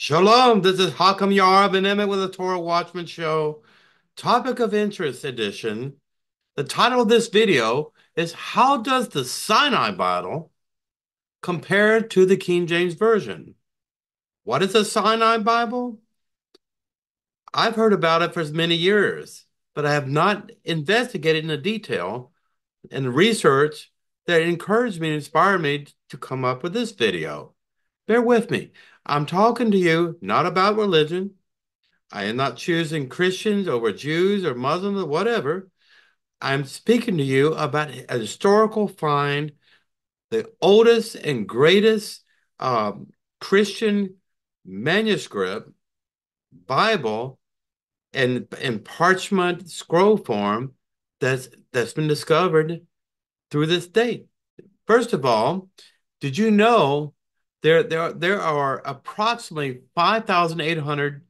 Shalom, this is Hakam Yar ben-Emmett with the Torah Watchman Show. Topic of Interest edition. The title of this video is How Does the Sinai Bible compare to the King James Version? What is a Sinai Bible? I've heard about it for many years, but I have not investigated in the detail and research that encouraged me and inspired me to come up with this video. Bear with me. I'm talking to you not about religion. I am not choosing Christians over Jews or Muslims or whatever. I'm speaking to you about a historical find, the oldest and greatest Christian manuscript Bible in parchment scroll form that's been discovered through this date. First of all, did you know there are approximately 5,800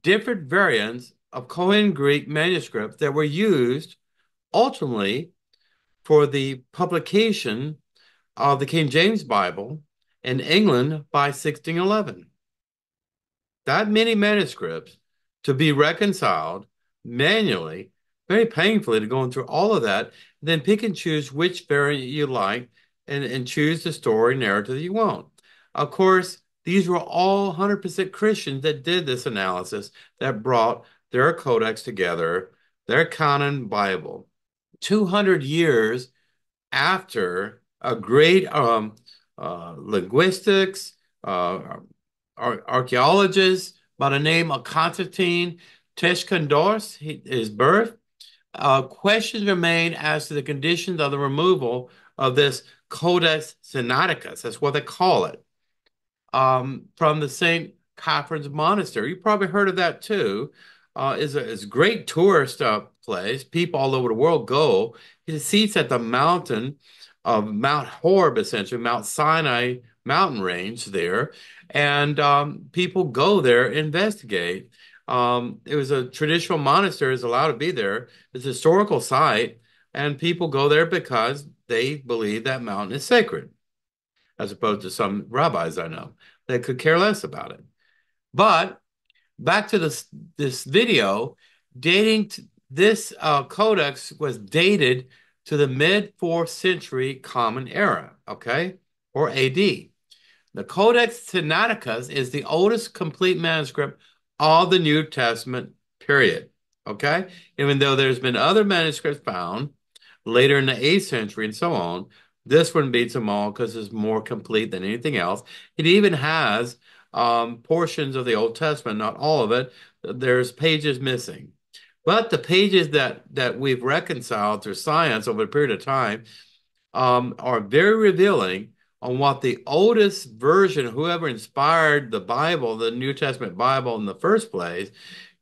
different variants of Koine Greek manuscripts that were used ultimately for the publication of the King James Bible in England by 1611. That many manuscripts to be reconciled manually, very painfully to going through all of that, then pick and choose which variant you like and choose the story narrative that you want. Of course, these were all 100% Christians that did this analysis that brought their codex together, their canon Bible. 200 years after a great linguistics, archaeologist by the name of Constantin Tischendorf, his birth, questions remain as to the conditions of the removal of this Codex Sinaiticus. That's what they call it, from the St. Catherine's Monastery. You probably heard of that too. Is a great tourist place. People all over the world go. It seats at the mountain of Mount Horeb, essentially Mount Sinai mountain range there, and people go there investigate. It was a traditional monastery is allowed to be there. It's a historical site, and people go there because they believe that mountain is sacred, as opposed to some rabbis I know that could care less about it. But back to this video, dating this codex was dated to the mid 4th century Common Era, okay, or AD. The Codex Sinaiticus is the oldest complete manuscript of the New Testament period, okay? Even though there's been other manuscripts found later in the 8th century and so on, this one beats them all because it's more complete than anything else. It even has portions of the Old Testament, not all of it. There's pages missing. But the pages that we've reconciled through science over a period of time are very revealing on what the oldest version, whoever inspired the Bible, the New Testament Bible in the first place,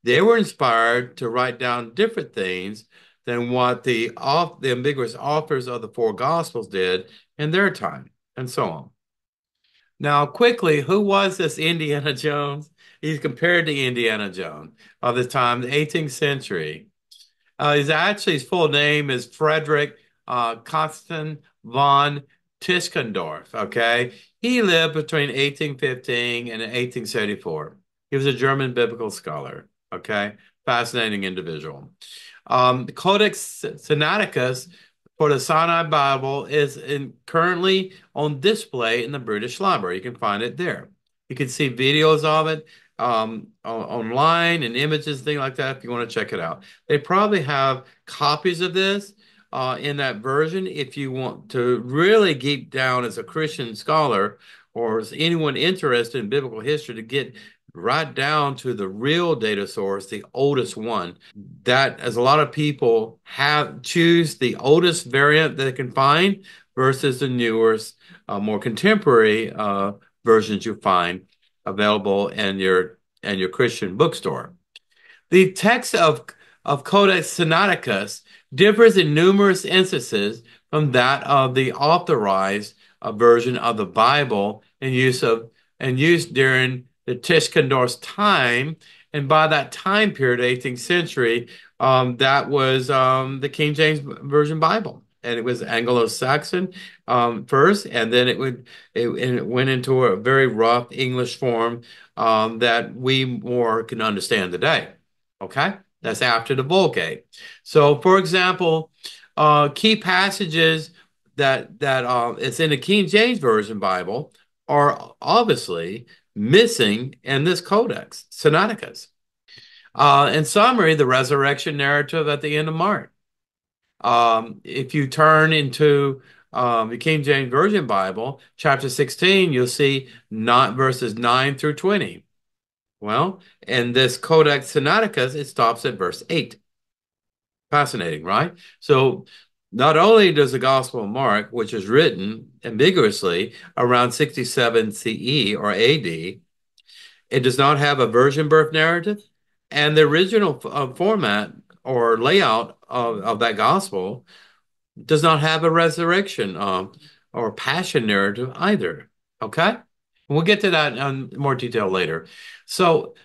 they were inspired to write down different things than what the ambiguous authors of the four Gospels did in their time, and so on. Now, quickly, who was this Indiana Jones? He's compared to Indiana Jones of the time, the 18th century. His full name is Friedrich Constantin von Tischendorf. Okay, he lived between 1815 and 1874. He was a German biblical scholar. Okay, fascinating individual. The Codex Sinaiticus for the Sinai Bible is currently on display in the British Library. You can find it there. You can see videos of it online and images, things like that, if you want to check it out. They probably have copies of this in that version if you want to really geek down as a Christian scholar or as anyone interested in biblical history to get right down to the real data source, the oldest one. That, as a lot of people have choose the oldest variant that they can find versus the newest, more contemporary versions you find available in your Christian bookstore. The text of Codex Sinaiticus differs in numerous instances from that of the authorized version of the Bible in use during the Tischendorf's time, and by that time period, 18th century, that was the King James Version Bible. and it was Anglo-Saxon first, and then it went into a very rough English form that we more can understand today. Okay, that's after the Vulgate. So, for example, key passages that it's in the King James Version Bible are obviously missing in this Codex Sinaiticus. In summary, the resurrection narrative at the end of Mark. If you turn into the King James Version Bible, chapter 16, you'll see not verses 9 through 20. Well, in this Codex Sinaiticus, it stops at verse 8. Fascinating, right? So not only does the Gospel of Mark, which is written ambiguously around 67 CE or AD, it does not have a virgin birth narrative, and the original format or layout of that gospel does not have a resurrection or passion narrative either. Okay? We'll get to that in more detail later. So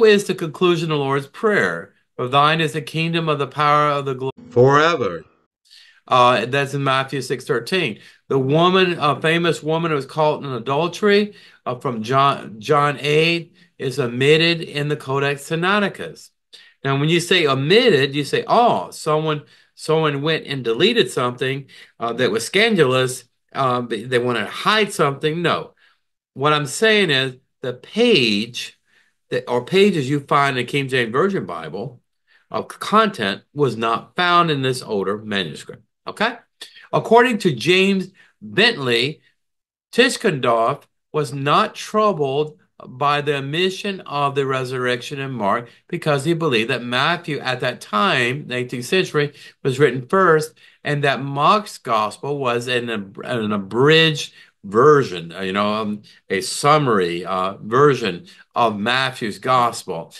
is the conclusion of the Lord's Prayer. For thine is the kingdom of the power of the glory forever. That's in Matthew 6:13. The woman, a famous woman who was caught in adultery from John 8 is omitted in the Codex Sinaiticus. Now, when you say omitted, you say, oh, someone went and deleted something that was scandalous. They want to hide something. No. What I'm saying is the page that or pages you find in the King James Version Bible of content was not found in this older manuscript. Okay? According to James Bentley, Tischendorf was not troubled by the omission of the resurrection in Mark because he believed that Matthew at that time, the 18th century, was written first, and that Mark's gospel was an abridged version, a summary version of Matthew's gospel.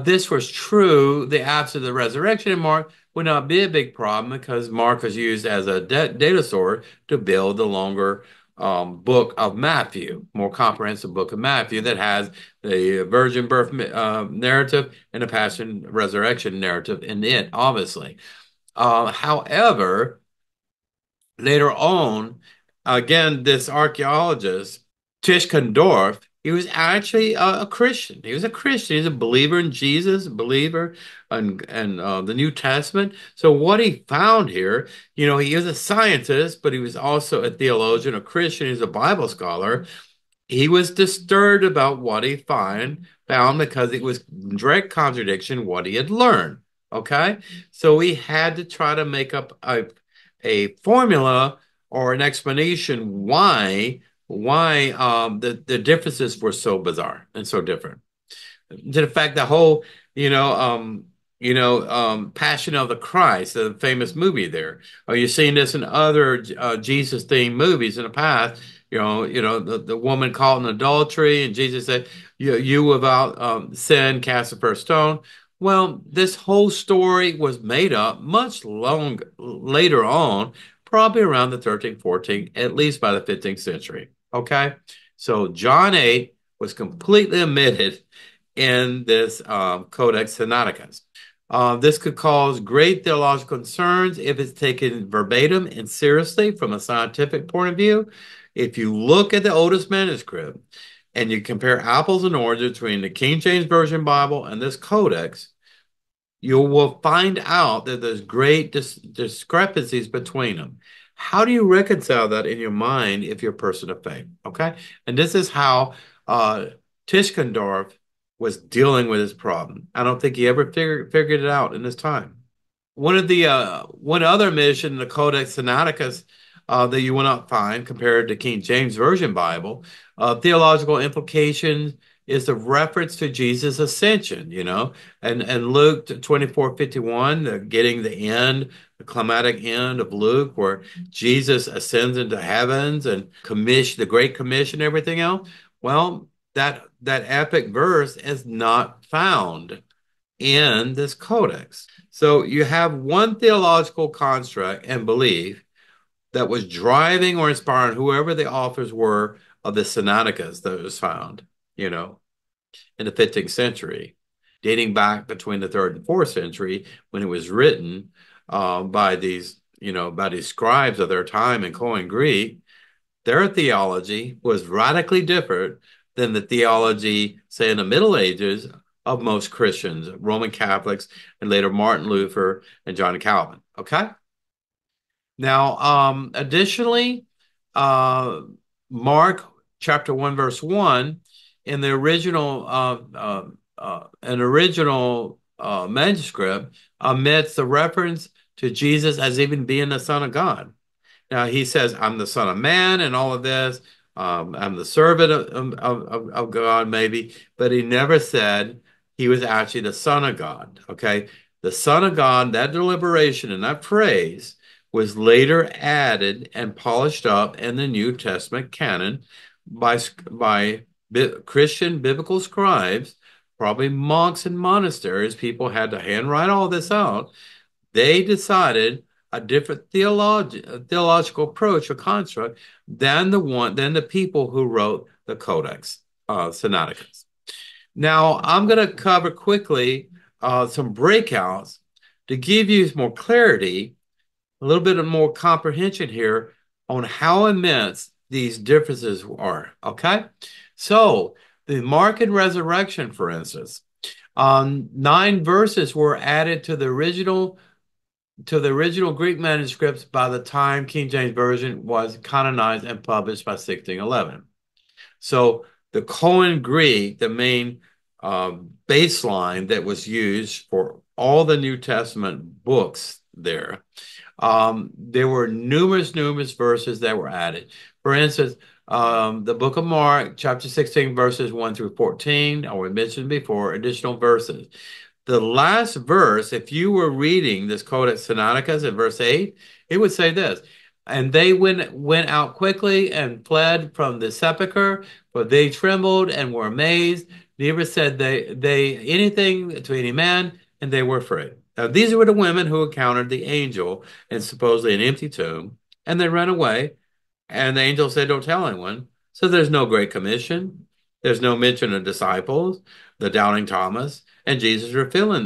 This was true. The absence of the resurrection in Mark would not be a big problem because Mark was used as a data source to build the longer book of Matthew, more comprehensive book of Matthew that has the virgin birth narrative and the passion resurrection narrative in it, obviously. However, later on, again, this archaeologist, Tischendorf, he was actually a Christian. He was a Christian. He's a believer in Jesus, a believer in the New Testament. So what he found here, he is a scientist, but he was also a theologian, a Christian. He's a Bible scholar. He was disturbed about what he found because it was direct contradiction what he had learned. Okay, so he had to try to make up a formula or an explanation why the differences were so bizarre and so different. To the fact the whole Passion of the Christ, the famous movie there. You've seen this in other Jesus themed movies in the past. The woman caught in adultery, and Jesus said, "You without sin, cast the first stone." Well, this whole story was made up much later on, probably around the 13th, 14th, at least by the 15th century. Okay, so John 8 was completely omitted in this Codex Sinaiticus. This could cause great theological concerns if it's taken verbatim and seriously from a scientific point of view. If you look at the oldest manuscript and you compare apples and oranges between the King James Version Bible and this Codex, you will find out that there's great discrepancies between them. How do you reconcile that in your mind if you're a person of faith? Okay, and this is how Tischendorf was dealing with his problem. I don't think he ever figured it out in his time. One other omission in the Codex Sinaiticus that you will not find compared to King James Version Bible, theological implications is the reference to Jesus' ascension, and Luke 24:51, getting the climatic end of Luke, where Jesus ascends into heavens and the Great Commission, everything else. Well, that epic verse is not found in this codex. So you have one theological construct and belief that was driving or inspiring whoever the authors were of the Sinaiticus that was found, in the 15th century, dating back between the 3rd and 4th century when it was written by these, by these scribes of their time in Koine Greek, their theology was radically different than the theology, say, in the Middle Ages of most Christians, Roman Catholics, and later Martin Luther and John Calvin. Okay? Now, additionally, uh, Mark chapter 1, verse 1, in the original manuscript, omits the reference to Jesus as even being the Son of God. Now he says, I'm the Son of Man and all of this. I'm the servant of God, maybe, but he never said he was actually the Son of God. Okay. The Son of God, that deliberation and that phrase was later added and polished up in the New Testament canon by Christian biblical scribes, probably monks and monasteries. People had to handwrite all this out. They decided a different theological approach or construct than the people who wrote the Codex Sinaiticus. Now, I'm going to cover quickly some breakouts to give you more clarity, a little bit of more comprehension here on how immense these differences are. Okay, so the Mark and Resurrection, for instance, 9 verses were added to the original Greek manuscripts by the time King James Version was canonized and published by 1611. So the Koine Greek, the main baseline that was used for all the New Testament books there were numerous verses that were added. For instance, the book of Mark, chapter 16, verses 1 through 14, we mentioned before, additional verses. The last verse, if you were reading this Codex Sinaiticus in verse 8, it would say this, and they went out quickly and fled from the sepulchre, for they trembled and were amazed. Neither said they anything to any man, and they were afraid. Now, these were the women who encountered the angel in supposedly an empty tomb, and they ran away. And the angel said, don't tell anyone. So there's no Great Commission. There's no mention of disciples, the doubting Thomas, and Jesus revealing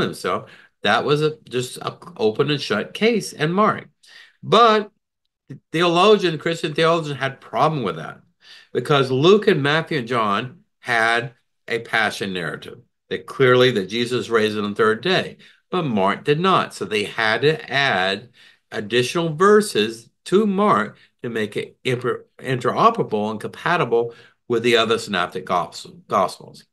himself. That was just an open and shut case and Mark. But Christian theologians had problem with that because Luke and Matthew and John had a passion narrative that Jesus raised on the third day, but Mark did not. So they had to add additional verses to Mark to make it interoperable and compatible with the other synoptic gospels.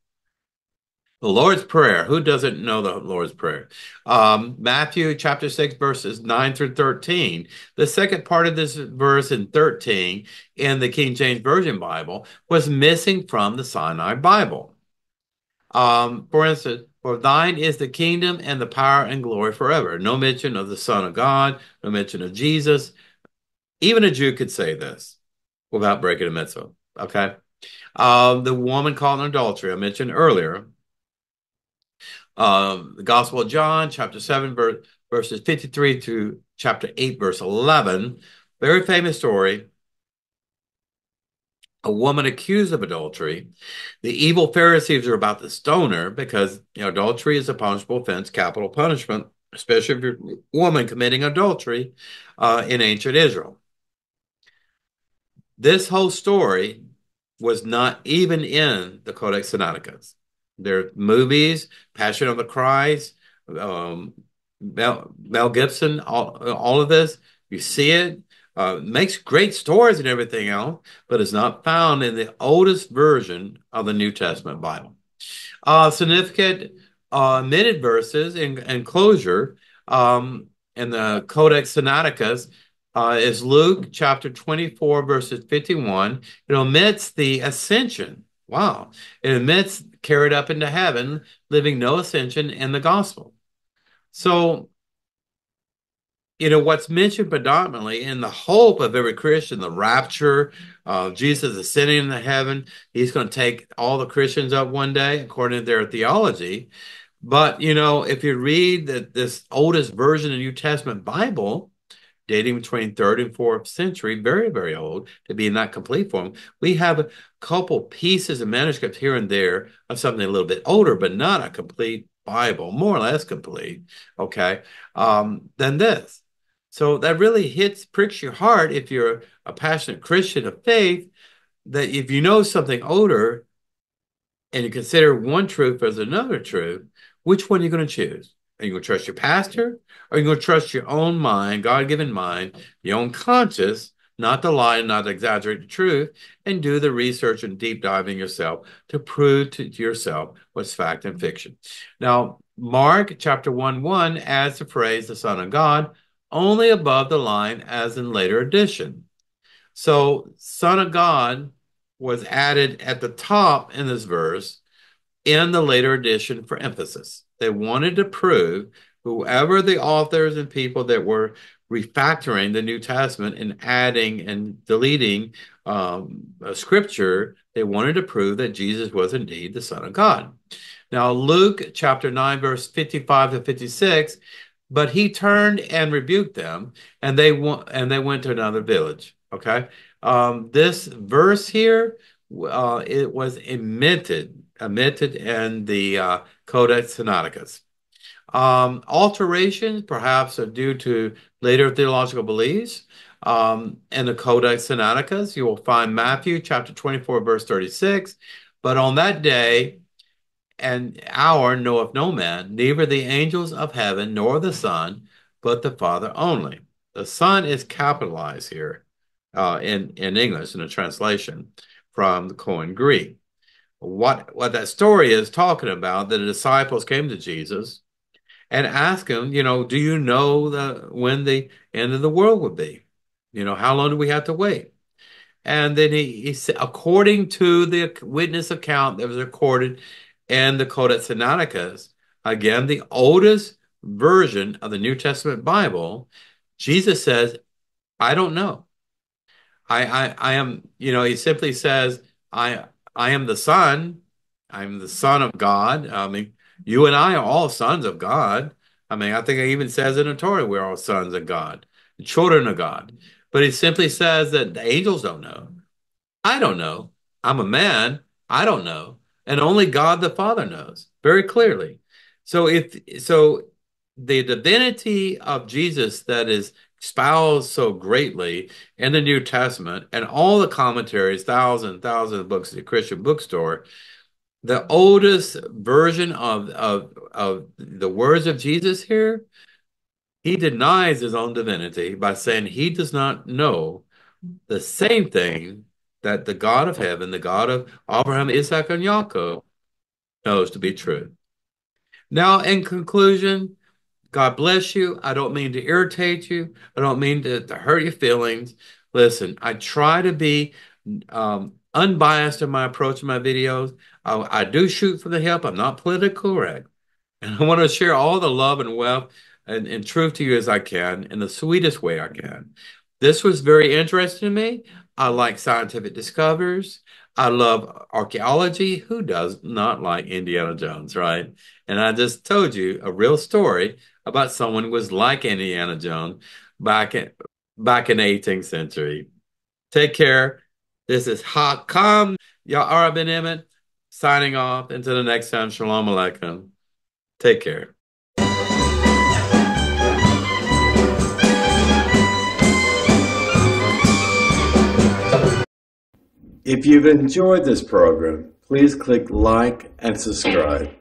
The Lord's Prayer. Who doesn't know the Lord's Prayer? Matthew chapter 6, verses 9 through 13. The second part of this verse in 13 in the King James Version Bible was missing from the Sinai Bible. For instance, for thine is the kingdom and the power and glory forever. No mention of the Son of God, no mention of Jesus. Even a Jew could say this without breaking a mitzvah. Okay. The woman caught in adultery, I mentioned earlier. The Gospel of John, chapter 7, verses 53 to chapter 8, verse 11. Very famous story. A woman accused of adultery. The evil Pharisees are about to stone her because adultery is a punishable offense, capital punishment, especially if you're a woman committing adultery in ancient Israel. This whole story was not even in the Codex Sinaiticus. There are movies, Passion of the Christ, Mel Gibson, all of this. You see it. Makes great stories and everything else, but is not found in the oldest version of the New Testament Bible. Significant omitted verses in closure in the Codex Sinaiticus is Luke chapter 24, verses 51. It omits the ascension. Wow. It omits carried up into heaven, living no ascension in the gospel. So, what's mentioned predominantly in the hope of every Christian, the rapture, Jesus ascending into heaven, he's going to take all the Christians up one day, according to their theology. But, if you read this oldest version of the New Testament Bible, dating between 3rd and 4th century, very, very old to be in that complete form, we have a couple pieces of manuscripts here and there of something a little bit older, but not a complete Bible, more or less complete, okay, than this. So that really pricks your heart if you're a passionate Christian of faith, that if you know something older and you consider one truth as another truth, which one are you going to choose? Are you going to trust your pastor? Or are you going to trust your own mind, God-given mind, your own conscience, not to lie, not to exaggerate the truth, and do the research and deep diving yourself to prove to yourself what's fact and fiction? Now, Mark chapter 1:1 adds the phrase, the Son of God, only above the line as in later edition. So, Son of God was added at the top in this verse in the later edition for emphasis. They wanted to prove whoever the authors and people that were refactoring the New Testament and adding and deleting scripture, they wanted to prove that Jesus was indeed the Son of God. Now, Luke chapter 9, verse 55 to 56, but he turned and rebuked them, and they went to another village. Okay. This verse here, it was omitted in the Codex Sinaiticus. Alterations perhaps are due to later theological beliefs. In the Codex Sinaiticus, you will find Matthew chapter 24, verse 36. But on that day and hour knoweth no man, neither the angels of heaven nor the Son, but the Father only. The Son is capitalized here in English in a translation from the Koine Greek. What that story is talking about, that the disciples came to Jesus and asked him, do you know when the end of the world would be? How long do we have to wait? And then he said, according to the witness account that was recorded in the Codex Sinaiticus, again, the oldest version of the New Testament Bible, Jesus says, I don't know. I am, he simply says, I am the Son. I'm the Son of God. I mean, you and I are all sons of God. I mean, I think it even says in the Torah, we're all sons of God, children of God. But he simply says that the angels don't know. I don't know. I'm a man. I don't know. And only God the Father knows very clearly. So the divinity of Jesus that is espoused so greatly in the New Testament and all the commentaries, thousands of books at the Christian bookstore, the oldest version of the words of Jesus here, he denies his own divinity by saying he does not know the same thing that the God of heaven, the God of Abraham, Isaac, and Jacob knows to be true. Now, in conclusion, God bless you. I don't mean to irritate you. I don't mean to hurt your feelings. Listen, I try to be unbiased in my approach to my videos. I do shoot for the hip. I'm not politically correct. And I want to share all the love and wealth and truth to you as I can in the sweetest way I can. This was very interesting to me. I like scientific discoveries. I love archaeology. Who does not like Indiana Jones, right? And I just told you a real story about someone who was like Indiana Jones back in the 18th century. Take care. This is Hakam Ya'ara ben-Emmett signing off. Until the next time, Shalom Aleichem. Take care. If you've enjoyed this program, please click like and subscribe.